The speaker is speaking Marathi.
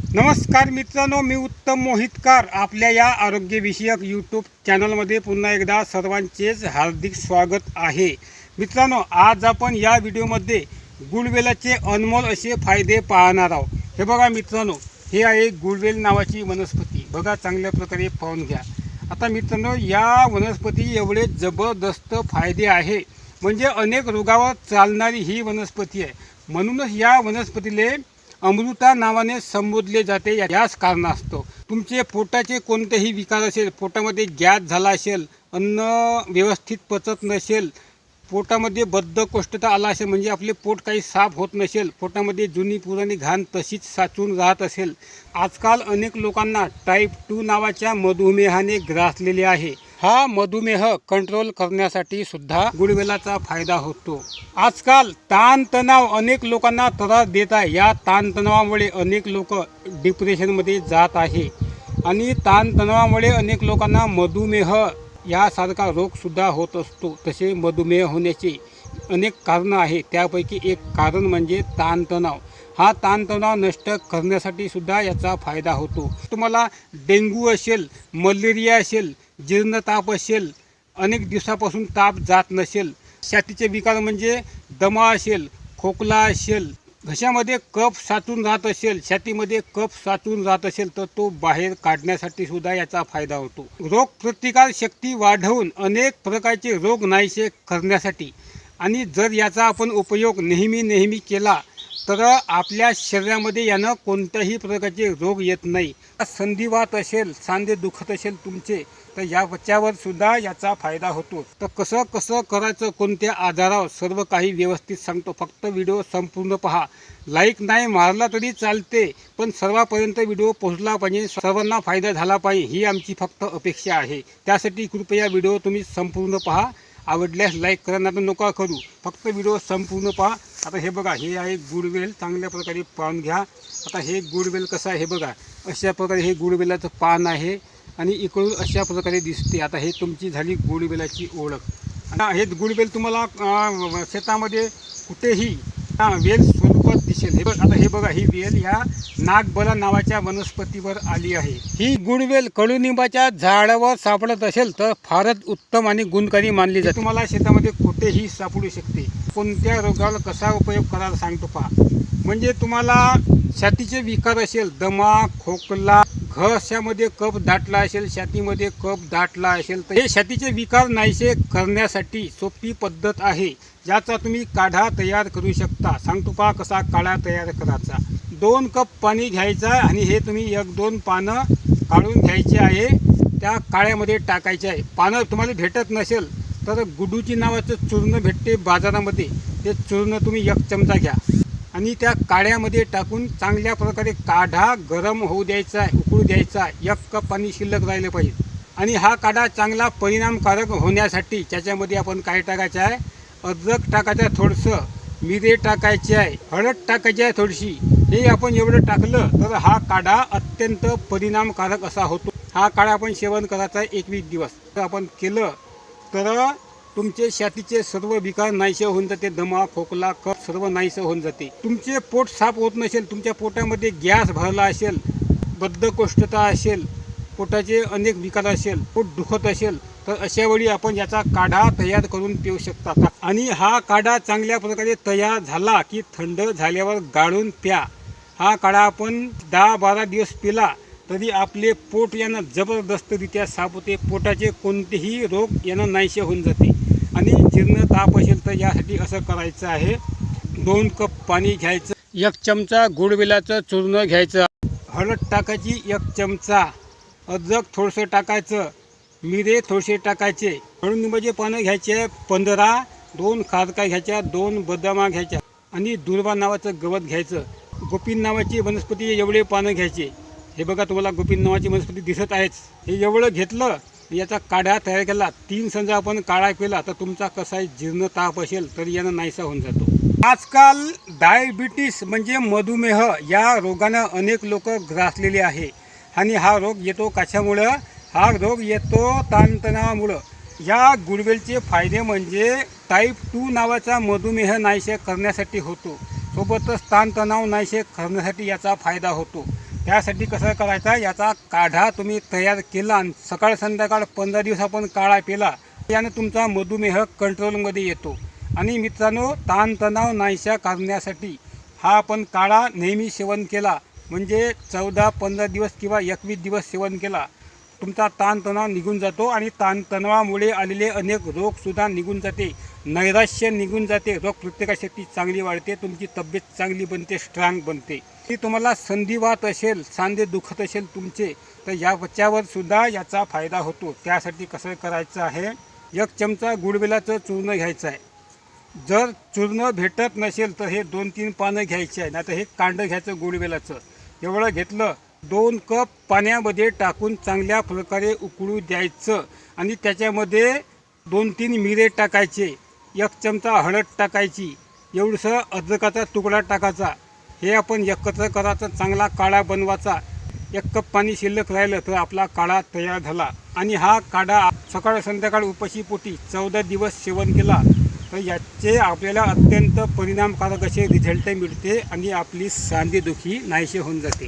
नमस्कार मित्रांनो, मी उत्तम मोहितकार आपल्या या आरोग्यविषयक यूट्यूब चॅनलमध्ये पुन्हा एकदा सर्वांचेच हार्दिक स्वागत आहे। मित्रांनो, आज आपण या व्हिडिओमध्ये गुळवेलाचे अनमोल असे फायदे पाहणार आहोत। हे बघा मित्रांनो, हे आहे गुळवेल नावाची वनस्पती। बघा, चांगल्या प्रकारे पाहून घ्या। आता मित्रांनो, या वनस्पती एवढे जबरदस्त फायदे आहे, म्हणजे अनेक रोगावर चालणारी ही वनस्पती आहे। म्हणूनच या वनस्पतीले अमृता नावाने संबोधले जाते। याच कारणास्तव तुमचे पोटाचे कोणतेही विकार असेल, पोटामध्ये गॅस झाला असेल, अन्न व्यवस्थित पचत नसेल, पोटामध्ये बद्धकोष्ठता आला असेल, म्हणजे आपले पोट काही साफ होत नसेल, पोटामध्ये जुनी पुराणी घाण तशीच साचून राहत असेल, आजकाल अनेक लोकांना टाईप 2 नावाच्या मधुमेहाने ग्रासलेले आहे। हा मधुमेह कंट्रोल करण्यासाठी सुद्धा गुळवेलाचा फायदा होतो। आजकाल ताणतणाव अनेक लोकांना त्रास देत आहे। या ताणतणावामुळे अनेक लोक डिप्रेशनमध्ये जात आहे आणि ताणतणावामुळे अनेक लोकांना मधुमेह यासारखा रोगसुद्धा होत असतो। तसे मधुमेह होण्याचे अनेक कारणं आहेत, त्यापैकी एक कारण म्हणजे ताणतणाव। हा ताणतणाव नष्ट करण्यासाठी सुद्धा याचा फायदा होतो। तुम्हाला डेंग्यू असेल, मलेरिया असेल, जीर्ण ताप असेल, अनेक दिवसापासून ताप जात नसेल, छातीचे विकार म्हणजे दमा असेल, खोकला असेल, घशामध्ये कफ साचून राहत असेल, छातीमध्ये कफ साचून राहत असेल, तर तो बाहेर काढण्यासाठी सुद्धा याचा फायदा होतो। रोगप्रतिकार शक्ती वाढवून अनेक प्रकारचे रोग नाहीसे करण्यासाठी, आणि जर याचा आपण उपयोग नेहमी केला तर आपल्या शरीरामध्ये यानं कोणत्याही प्रकारचे रोग येत नाही। संधिवात असेल, सांधे दुखत असेल तुमचे, तर याच्यावर सुद्धा याचा फायदा होतो। तर कसं करायचं, कोणत्या आजारावर, सर्व काही व्यवस्थित सांगतो। फक्त व्हिडिओ संपूर्ण पहा। लाईक नाही मारला तरी चालते, पण सर्वांपर्यंत व्हिडिओ पोहोचला पाहिजे, सर्वांना फायदा झाला पाहिजे, ही आमची फक्त अपेक्षा आहे। त्यासाठी कृपया व्हिडिओ तुम्ही संपूर्ण पहा। आवडल्यास लाईक करा, नाही तर नका करू, फक्त व्हिडिओ संपूर्ण पहा। आता हे बघा, हे आहे गुळवेल, चांगल्या प्रकारे पाहून घ्या। आता हे गुळवेल कसं आहे हे बघा, अशा प्रकारे हे गुळवेलाचं पान आहे आणि इकडून अशा प्रकारे दिसते। आता हे तुमची झाली गुळवेलाची ओळख। आता हे गुळवेल तुम्हाला शेतामध्ये कुठेही वेल स्वरूपात दिसेल। हे बघा, आता हे बघा, ही वेल या नागबला नावाच्या वनस्पतीवर आली आहे। ही गुळवेल कडुनिंबाच्या झाडावर सापडत असेल तर फारच उत्तम आणि गुणकारी मानली जाते। तुम्हाला शेतामध्ये कुठेही सापडू शकते। कोणत्या रोगाला कसा उपयोग करायला सांगतो पहा। म्हणजे तुम्हाला छातीचे विकार असेल, दमा, खोकला, घशामध्ये कफ दाटला असेल, छातीमध्ये कफ दाटला असेल, तर हे छातीचे विकार नाहीसे करण्यासाठी सोपी पद्धत आहे, ज्याचा तुम्ही काढा तयार करू शकता। सांगतो पहा कसा काढा तयार करायचा। 2 कप पाणी घ्यायचं आणि हे तुम्ही 1-2 पानं काढून घ्यायचे आहे, त्या काळ्यामध्ये टाकायचे आहे। पानं तुम्हाला भेटत नसेल तर गुडूची नावाचं चूर्ण भेटते बाजारामध्ये, ते चूर्ण तुम्ही 1 चमचा घ्या आणि त्या काळ्यामध्ये टाकून चांगल्या प्रकारे काढा गरम होऊ द्यायचा आहे, उकळू द्यायचा आहे। 1 कप पाणी शिल्लक राहिले पाहिजे। आणि हा काढा चांगला परिणामकारक होण्यासाठी त्याच्यामध्ये आपण काय टाकायचं आहे, अद्रक टाकायचं आहे, थोडंसं मिरे टाकायचे आहे, हळद टाकायची आहे थोडीशी। हे आपण एवढं टाकलं तर हा काढा अत्यंत परिणामकारक असा होतो। हा काढा आपण सेवन करायचा आहे 21 दिवस। तर आपण केलं तर तुमचे छातीचे सर्व विकार नाहीसे होऊन जाते, दमा, खोकला, कफ सर्व नाहीसे होऊन जाते। तुमचे पोट साफ होत नसेल, तुमच्या पोटामध्ये गॅस भरला असेल, बद्धकोष्ठता असेल, पोटाचे अनेक विकार असेल, पोट दुखत असेल, तर अशा वेळी आपण याचा काढा तयार करून पिऊ शकता। आणि हा काढा चांगल्या प्रकारे तयार झाला की थंड झाल्यावर गाळून प्या। हा काढा आपण 10-12 दिवस पिला तरी आपले पोट यानं जबरदस्तरित्या साफ होते। पोटाचे कोणतेही रोग यानं नाहीसे होऊन जाते। आणि जीर्ण ताप असेल तर यासाठी असं करायचं आहे, 2 कप पाणी घ्यायचं, 1 चमचा गुळवेलाचं चूर्ण घ्यायचं, हळद टाकायची 1 चमचा, अद्रक थोडंसं टाकायचं, मिरे थोडेसे टाकायचे, कडुनिंबाचे पानं घ्यायचे 15, 2 खारका घ्यायच्या, 2 बदामा घ्यायच्या आणि दुर्वा नावाचं गवत घ्यायचं, गोपीन नावाची वनस्पती एवढे पानं घ्यायचे। हे बघा, तुम्हाला गोपीन नावाची वनस्पती दिसत आहेच। हे एवढं घेतलं, याचा काढा तयार केला, 3 संजा आपण काढा केला तर तुमचा कसाही जीर्ण ताप असेल तरी यानं नाहीसा होऊन जातो। आजकाल डायबिटीस म्हणजे मधुमेह या रोगानं अनेक लोक ग्रासलेले आहे। आणि हा रोग येतो कशामुळं, हा रोग येतो ताणतणावामुळं। या गुळवेलचे फायदे म्हणजे टाईप 2 नावाचा मधुमेह नाहीसे करण्यासाठी होतो, सोबतच ताणतणाव नाहीसे करण्यासाठी याचा फायदा होतो। त्यासाठी कसं करायचा, याचा काढा तुम्ही तयार केला आणि सकाळ संध्याकाळ 15 दिवस आपण काढा पिला, यानं तुमचा मधुमेह कंट्रोलमध्ये येतो. आणि मित्रांनो, ताणतणाव नाहीशा करण्यासाठी हा आपण काढा नेहमी सेवन केला म्हणजे 14-15 दिवस किंवा 21 दिवस सेवन केला, तुमचा ताणतणाव निघून जातो आणि ताणतणावामुळे आलेले अनेक रोगसुद्धा निघून जाते, नैराश्य निघून जाते, रोगप्रतिकारशक्ती चांगली वाढते, तुमची तब्येत चांगली बनते, स्ट्रॉंग बनते. की तुम्हाला संधिवात असेल, सांधे दुखत असेल तुमचे, तर याच्यावर सुद्धा याचा फायदा होतो. त्यासाठी कसं करायचं आहे, 1 चमचा गुळवेलाचं चूर्ण घ्यायचं आहे. जर चूर्ण भेटत नसेल तर हे 2-3 पानं घ्यायची आहे, नाही तर हे कांडं घ्यायचं गुळवेलाचं. एवढं घेतलं, 2 कप पाण्यामध्ये टाकून चांगल्या प्रकारे उकळू द्यायचं आणि त्याच्यामध्ये 2-3 मिरे टाकायचे, 1 चमचा हळद टाकायची, एवढंसं अद्रकाचा तुकडा टाकायचा. हे आपण एकत्र करायचं, चांगला काढा बनवायचा. 1 कप पाणी शिल्लक राहिलं तर आपला काढा तयार झाला. आणि हा काढा सकाळ संध्याकाळ उपाशीपोटी 14 दिवस सेवन केला तर याचे आपल्याला अत्यंत परिणामकारक असे रिझल्ट मिळते आणि आपली सांधेदुखी नाहीशी होऊन जाते.